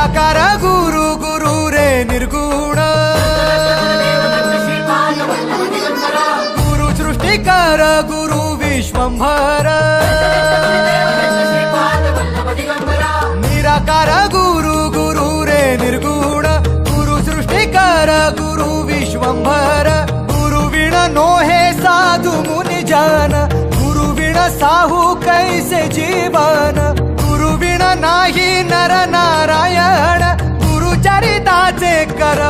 निराकार गुरु गुरु रे निर्गुण गुरु सृष्टिकर गुरु विश्वंभर निराकार गुरु गुरु रे निर्गुण गुरु सृष्टिकर गुरु विश्वंभर गुरु विण नोहे साधु मुनि जन गुरु विण साहू कैसे जीवन गुरु विण नाही नर नारायण गुरु चरिताचे कर